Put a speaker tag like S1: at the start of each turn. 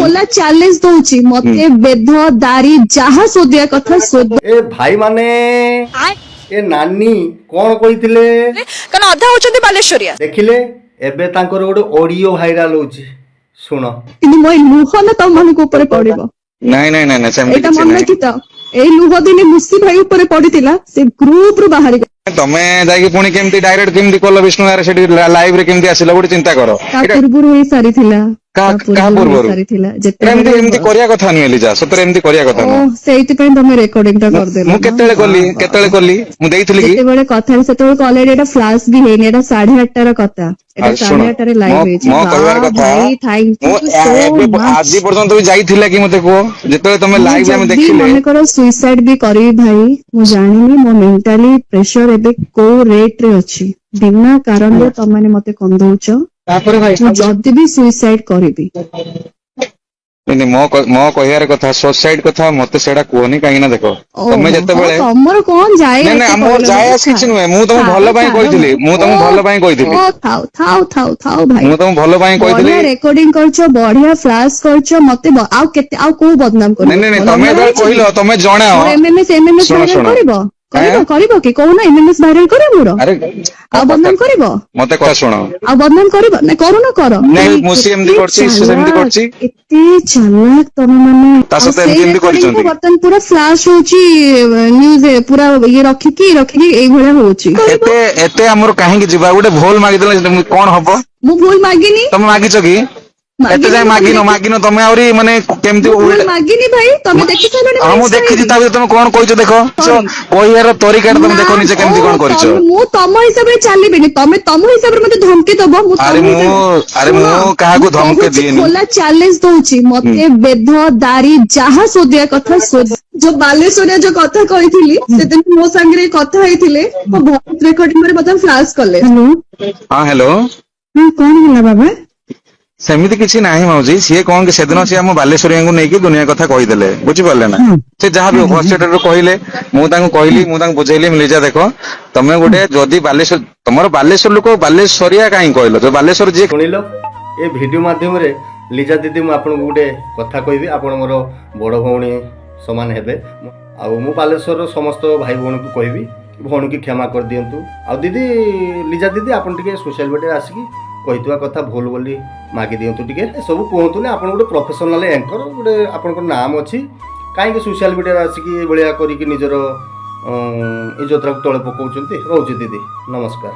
S1: ଖୋଲା ଚ୍ୟାଲେଞ୍ଜ ଦଉଛି ମତେ ବେଧ ଦାରି ଯାହା ଶୋଧିବା କଥା ଶୋଧ।
S2: ए भाई माने ए नानी कौन कहिथिले
S3: कारण अधा होचंती बालेश्वरिया
S2: देखिले एबे तांकर गोटे ऑडियो वायरल होची सुन
S1: କିନ୍ତୁ ମୋ ଲୁହ ନା ତମ ମାନଙ୍କ ଉପରେ ପଡିବ।
S4: ନାଇଁ ନାଇଁ ନାଇଁ ନାଇଁ ସେମିତି
S1: ଏଇଟା
S4: କିଛି
S1: ମନେ
S4: ନାହିଁ।
S1: ରଖିଥା ଏଇ ଲୁହ ଦିନେ ମୁସି ଭାଇ ଉପରେ ପଡିଥିଲା ସେ ଗ୍ରୁପ ରୁ ବାହାରି ଗଲା।
S4: ତମେ ଯାଇକି ପୁଣି କେମିତି ଡାଇରେକ୍ଟ କେମିତି କଲ ବିଷ୍ଣୁ ଗାଁରେ ସେଠି ଲାଇଭ ରେ କେମିତି ଆସିଲ ଗୋଟେ ଚିନ୍ତା କର।
S1: ତା ପୂର୍ବରୁ ହେଇ ସାରିଥିଲା
S4: କାହା ପୂର୍ବରୁ
S1: ସାରିଥିଲା
S4: ଏମିତି
S1: ଯେତେବେଳେ
S4: ଏମିତି କରିବା କଥା ନୁହେଁ ଲିଜା ସତରେ ଏମିତି କରିବା କଥା
S1: ଓ
S4: ନୁହେଁ।
S1: ସେଇଥିପାଇଁ ତମେ ରେକର୍ଡିଂ ଟା କରିଦେଲ
S4: ମୁଁ କେତେବେଳେ କଲି କେତେବେଳେ କଲି ମୁଁ ଦେଇଥିଲି କି
S1: ଯେତେବେଳେ କଥା ସେତେବେଳେ କଲେଜ ଏଟା ଫ୍ଲାଶ ବି ହେଇନି ଏଟା 8:30 ର କଥା ଏଟା
S4: ଶୁଣ
S1: 8:30 ଲାଇଭ ହେଇଛି।
S4: ମୋ କହିବାର କଥା
S1: ଭାଇ ଥ୍ୟାଙ୍କ
S4: ମୁଁ
S1: ୟୁ ସୋ
S4: ଏବେ
S1: ମଚ୍।
S4: ଆଜି ପର୍ଯ୍ୟନ୍ତ ବି ଯାଇଥିଲା କି ମତେ କୁହ ଯେତେବେଳେ ତମେ
S1: ମୁଁ
S4: ଲାଇଭ ଆମେ
S1: ଯଦି
S4: ଦେଖିଲେ
S1: ମନେକର ସୁଇସାଇଡ ବି କରିବି ଭାଇ ମୁଁ ଜାଣିନି ମୋ ମେଣ୍ଟାଲି ପ୍ରେସର ଏବେ କୋଉ ରେଟ ରେ ଅଛି ବିନା କାରଣରେ ତମାନେ ମତେ କନ୍ଦଉଛ
S4: ତାପରେ ଭାଇ
S1: ମୁଁ ଯଦି ବି ସୁଇସାଇଡ କରିବି
S4: ମୋ କହିବାର କଥା ସୁସାଇଡ କଥା ମତେ ସେଇଟା କୁହନି କାହିଁକି ନା ଦେଖ ତମେ
S1: ଓହୋ
S4: ଯେତେବେଳେ
S1: ତମର କଣ ଯାଏ
S4: ନାଇଁ ନାଇଁ
S1: ଆସେ
S4: ମୋ
S1: କହିଲ
S4: ଯାଏ
S1: ଭାଇ?
S4: ଆସ କିଛି ନୁହେଁ ମୁଁ ତମକୁ ଭଲ ପାଇଁ କହିଥିଲି ମୁଁ ତମକୁ ଭଲ ପାଇଁ କହିଥିଲି
S1: ଥାଉ ଥାଉ ଥାଉ ଥାଉ ଭାଇ
S4: ମୁଁ ତମକୁ ଭଲ ପାଇଁ କହିଥିଲି।
S1: ବଢିଆ ରେକର୍ଡିଂ କରିଛ ବଢିଆ ଫ୍ଲାଶ କରିଛ ମତେ ଆଉ କେତେ ଆଉ କୋଉ ବଦନାମ
S4: ନାଇଁ
S1: କରିବ
S4: ନାଇଁ ନାଇଁ
S1: ଭଲ
S4: ତମେ
S1: ଭଳିଆ
S4: ଯେତେବେଳେ
S1: ହେଇଛି କି?
S4: କହିଲ ତମେ ଜଣାଅ
S1: ମୋର ଏମଏମଏସ୍
S4: ଶୁଣ
S1: ଭାଇରାଲ
S4: ଶୁଣ
S1: କରିବ କରିବ
S4: ଆଁ?
S1: କରିବ କି କହୁନ ଏମଏମଏସ୍ ଭାଇରାଲ କରିବ ମୋର
S4: ଆରେ
S1: ଆଉ ବଦନାମ କରିବ
S4: ମତେ କଥା ଶୁଣ
S1: ଆଉ ବଦନାମ କରିବ ନା କରୁନ କର
S4: ନାଇଁ
S1: ଭାଇ,
S4: ମୁଁ ସେ ଏମିତି
S1: କେତେ
S4: କରିଛି ସେ ସେମିତି
S1: ଚାଲାକ
S4: କରିଛି
S1: ଏତେ ଚାଲାକ ତମେ ମାନେ
S4: ତା
S1: ଆଉ
S4: ସହିତ
S1: ସେଇ
S4: ଏମିତି ଏମିତି
S1: ରେକର୍ଡିଂ କୁ
S4: କରିଛନ୍ତି।
S1: ବର୍ତ୍ତମାନ ପୁରା ଫ୍ଲାଶ ହଉଛି ନ୍ୟୁଜ ପୁରା ଇଏ ରଖିକି ଏଇଭଳିଆ ହଉଛି
S4: ଏତେ ଏତେ ଆମର କାହିଁକି ଯିବା ଗୋଟେ ଭୁଲ ମାଗିଦେଲେ କଣ ହବ
S1: ମୁଁ ଭୁଲ ମାଗିନି
S4: ତମେ ମାଗିଛ କି ଏତେ ଯାଏ
S1: ମୁଁ ତମେ
S4: ମାଗିନ ତମେ ଆହୁରି ମାନେ କେମିତି
S1: ମୁଁ ଭୁଲ
S4: ଉଲ୍ଟା
S1: ମାଗିନି ଭାଇ ତମେ ଦେଖି ସାରିଲଣି ମୋ
S4: ହଁ ମୁଁ
S1: ଇନଷ୍ଟା
S4: ଦେଖିଛି
S1: ଆଇଡି
S4: ତା ଭିତରେ ତମେ କଣ କହିଛ ଦେଖ
S1: ସରି
S4: କହିବାର ତରିକାଟା ତମେ
S1: ନା
S4: ଦେଖ ନିଜେ କେମିତି କଣ କରିଛ।
S1: ମୁଁ ତମ ହିସାବରେ ଚାଲିବିନି ତମେ ତମ ହିସାବରେ ମତେ ଧମକି ଦବ ମୁଁ ତମ ହିସାବରେ
S4: ଆରେ
S1: ଶୁଣ
S4: ମୁଁ କାହାକୁ
S1: ମୁଁ
S4: ଧମକ
S1: କହୁଛି
S4: ଦିଏନି।
S1: ଖୋଲା ଚ୍ୟାଲେଞ୍ଜ ଦଉଛି ମତେ ବେଧ ଦାରି ଯାହା ଶୋଧିବା କଥା ଶୋଧ। ଯୋଉ ବାଲେଶ୍ୱରରେ ଯୋଉ କଥା କହିଥିଲି ସେଦିନ ମୋ ସାଙ୍ଗରେ କଥା ହେଇଥିଲେ ମୋ ଭଏସ ରେକର୍ଡିଂ ପରେ ମତେ ଫ୍ଲାଶ କଲେ। ହ୍ୟାଲୋ
S4: ହଁ ହ୍ୟାଲୋ
S1: କଣ ହେଲା ବାବା?
S4: ସେମିତି କିଛି ନାହିଁ ମାଉସୀ ସିଏ କଣ କି ସେଦିନ ସିଏ ଆମ ବାଲେଶ୍ୱରୀଙ୍କୁ ନେଇକି ଦୁନିଆ କଥା କହିଦେଲେ ବୁଝିପାରିଲେ ନା ସେ ଯାହା ବି ଫର୍ଷ୍ଟରୁ କହିଲେ ମୁଁ ତାଙ୍କୁ କହିଲି ମୁଁ ତାଙ୍କୁ ବୁଝେଇଲି ଲିଜା ଦେଖ ତମେ ଗୋଟେ ଯଦି ବାଲେଶ୍ୱର ତମର ବାଲେଶ୍ୱର ଲୋକ ବାଲେଶ୍ୱରିଆ କାହିଁ କହିଲ ଯୋଉ ବାଲେଶ୍ୱର ଯିଏ
S2: ଶୁଣିଲ ଏ ଭିଡ଼ିଓ ମାଧ୍ୟମରେ ଲିଜା ଦିଦି ମୁଁ ଆପଣଙ୍କୁ ଗୋଟେ କଥା କହିବି ଆପଣ ମୋର ବଡ଼ ଭଉଣୀ ସମାନ ହେବେ ଆଉ ମୁଁ ବାଲେଶ୍ୱରର ସମସ୍ତ ଭାଇ ଭଉଣୀକୁ କହିବି ଭଉଣୀକି କ୍ଷମା କରିଦିଅନ୍ତୁ ଆଉ ଦିଦି ଲିଜା ଦିଦି ଆପଣ ଟିକେ ସୋସିଆଲ ମିଡ଼ିଆରେ ଆସିକି କହିଥିବା କଥା ଭୁଲ ବୋଲି ମାଗି ଦିଅନ୍ତୁ ଟିକେ ଏସବୁ କୁହନ୍ତୁନି ଆପଣ ଗୋଟେ ପ୍ରଫେସନାଲ ଆଙ୍କର ଗୋଟେ ଆପଣଙ୍କର ନାମ ଅଛି କାହିଁକି ସୋସିଆଲ ମିଡ଼ିଆରେ ଆସିକି ଏଭଳିଆ କରିକି ନିଜର ଇଜ୍ଜତଟାକୁ ତଳେ ପକାଉଛନ୍ତି ରହୁଛି ଦିଦି ନମସ୍କାର।